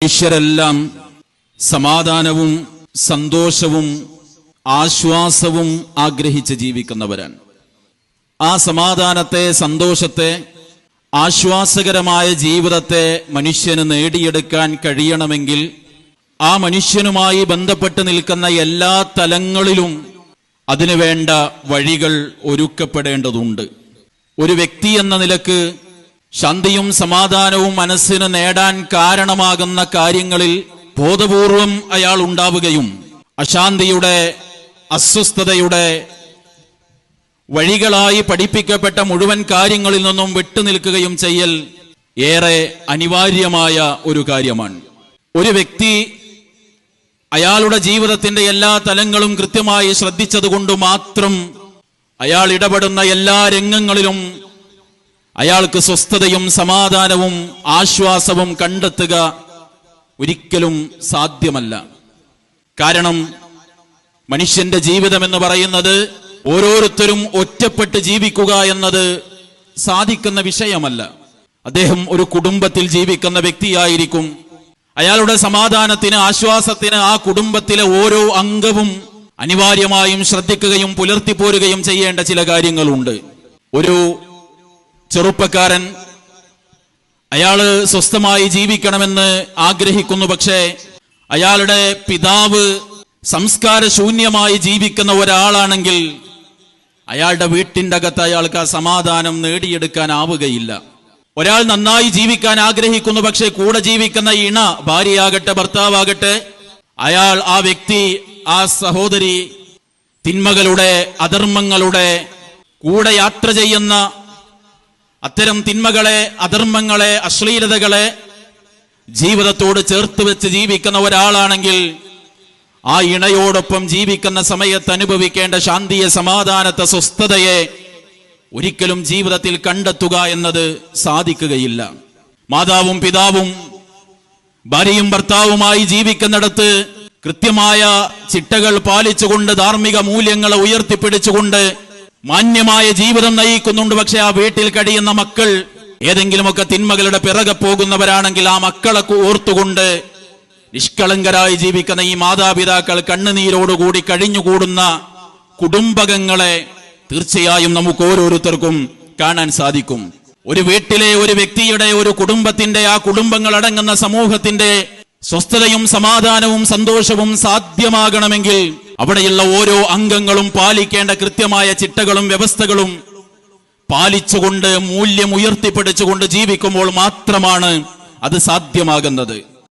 മനുഷ്യരെല്ലാം സമാധാനവും സന്തോഷവും ആശ്വാസവും ആഗ്രഹിച്ച് ജീവിക്കുന്നവരാണ്. ആ സമാധാനത്തെ, സന്തോഷത്തെ, ആശ്വാസകരമായ ജീവിതത്തെ മനുഷ്യന് നേടിയെടുക്കാൻ കഴിയണമെങ്കിൽ ആ മനുഷ്യനുമായി ബന്ധപ്പെട്ട് നിൽക്കുന്ന എല്ലാ തലങ്ങളിലും അതിനുവേണ്ട വഴികൾ ഒരുക്കപ്പെടേണ്ടതുണ്ട്. ഒരു വ്യക്തി എന്ന നിലക്ക് ശാന്തിയും സമാധാനവും മനസ്സിന് നേടാൻ കാരണമാകുന്ന കാര്യങ്ങളിൽ ബോധപൂർവം അയാൾ ഉണ്ടാവുകയും അശാന്തിയുടെ, അസ്വസ്ഥതയുടെ വഴികളായി പഠിപ്പിക്കപ്പെട്ട മുഴുവൻ കാര്യങ്ങളിൽ നിന്നും വിട്ടുനിൽക്കുകയും ചെയ്യൽ ഏറെ അനിവാര്യമായ ഒരു കാര്യമാണ്. ഒരു വ്യക്തി അയാളുടെ ജീവിതത്തിന്റെ എല്ലാ തലങ്ങളും കൃത്യമായി ശ്രദ്ധിച്ചതുകൊണ്ട് മാത്രം അയാൾ ഇടപെടുന്ന എല്ലാ രംഗങ്ങളിലും അയാൾക്ക് സ്വസ്ഥതയും സമാധാനവും ആശ്വാസവും കണ്ടെത്തുക ഒരിക്കലും സാധ്യമല്ല. കാരണം മനുഷ്യന്റെ ജീവിതം എന്ന് പറയുന്നത് ഓരോരുത്തരും ഒറ്റപ്പെട്ട് ജീവിക്കുക എന്നത് സാധിക്കുന്ന വിഷയമല്ല. അദ്ദേഹം ഒരു കുടുംബത്തിൽ ജീവിക്കുന്ന വ്യക്തിയായിരിക്കും. അയാളുടെ സമാധാനത്തിന്, ആശ്വാസത്തിന് ആ കുടുംബത്തിലെ ഓരോ അംഗവും അനിവാര്യമായും ശ്രദ്ധിക്കുകയും പുലർത്തിപ്പോരുകയും ചെയ്യേണ്ട ചില കാര്യങ്ങളുണ്ട്. ഒരു ചെറുപ്പക്കാരൻ അയാള് സ്വസ്ഥമായി ജീവിക്കണമെന്ന് ആഗ്രഹിക്കുന്നു. പക്ഷേ അയാളുടെ പിതാവ് സംസ്കാരശൂന്യമായി ജീവിക്കുന്ന ഒരാളാണെങ്കിൽ അയാളുടെ വീട്ടിൻ്റെ അകത്ത് അയാൾക്ക് ആ സമാധാനം നേടിയെടുക്കാനാവുകയില്ല. ഒരാൾ നന്നായി ജീവിക്കാൻ ആഗ്രഹിക്കുന്നു. പക്ഷേ കൂടെ ജീവിക്കുന്ന ഇണ, ഭാര്യയാകട്ടെ ഭർത്താവാകട്ടെ, അയാൾ, ആ വ്യക്തി, ആ സഹോദരി തിന്മകളുടെ, അധർമ്മങ്ങളുടെ കൂടെ യാത്ര ചെയ്യുന്ന, അത്തരം തിന്മകളെ, അധർമ്മങ്ങളെ, അശ്ലീലതകളെ ജീവിതത്തോട് ചേർത്ത് വെച്ച് ജീവിക്കുന്ന ഒരാളാണെങ്കിൽ ആ ഇണയോടൊപ്പം ജീവിക്കുന്ന സമയത്ത് അനുഭവിക്കേണ്ട ശാന്തിയെ, സമാധാനത്തെ, സ്വസ്ഥതയെ ഒരിക്കലും ജീവിതത്തിൽ കണ്ടെത്തുക എന്നത് സാധിക്കുകയില്ല. മാതാവും പിതാവും ഭാര്യയും ഭർത്താവുമായി ജീവിക്കുന്നിടത്ത് കൃത്യമായ ചിട്ടകൾ പാലിച്ചുകൊണ്ട്, ധാർമ്മിക മൂല്യങ്ങളെ ഉയർത്തിപ്പിടിച്ചുകൊണ്ട് മാന്യമായ ജീവിതം നയിക്കുന്നുണ്ട്. പക്ഷെ ആ വീട്ടിൽ കഴിയുന്ന മക്കൾ ഏതെങ്കിലുമൊക്കെ തിന്മകളുടെ പിറകെ പോകുന്നവരാണെങ്കിൽ ആ മക്കളെ ഓർത്തുകൊണ്ട് നിഷ്കളങ്കരായി ജീവിക്കുന്ന ഈ മാതാപിതാക്കൾ കണ്ണുനീരോടുകൂടി കഴിഞ്ഞുകൂടുന്ന കുടുംബകങ്ങളെ തീർച്ചയായും നമുക്ക് ഓരോരുത്തർക്കും കാണാൻ സാധിക്കും. ഒരു വീട്ടിലെ, ഒരു വ്യക്തിയുടെ, ഒരു കുടുംബത്തിന്റെ, ആ കുടുംബങ്ങൾ അടങ്ങുന്ന സമൂഹത്തിന്റെ സ്വസ്ഥതയും സമാധാനവും സന്തോഷവും സാധ്യമാകണമെങ്കിൽ അവിടെയുള്ള ഓരോ അംഗങ്ങളും പാലിക്കേണ്ട കൃത്യമായ ചിട്ടകളും വ്യവസ്ഥകളും പാലിച്ചുകൊണ്ട്, മൂല്യം ഉയർത്തിപ്പിടിച്ചുകൊണ്ട് ജീവിക്കുമ്പോൾ മാത്രമാണ് അത് സാധ്യമാകുന്നത്.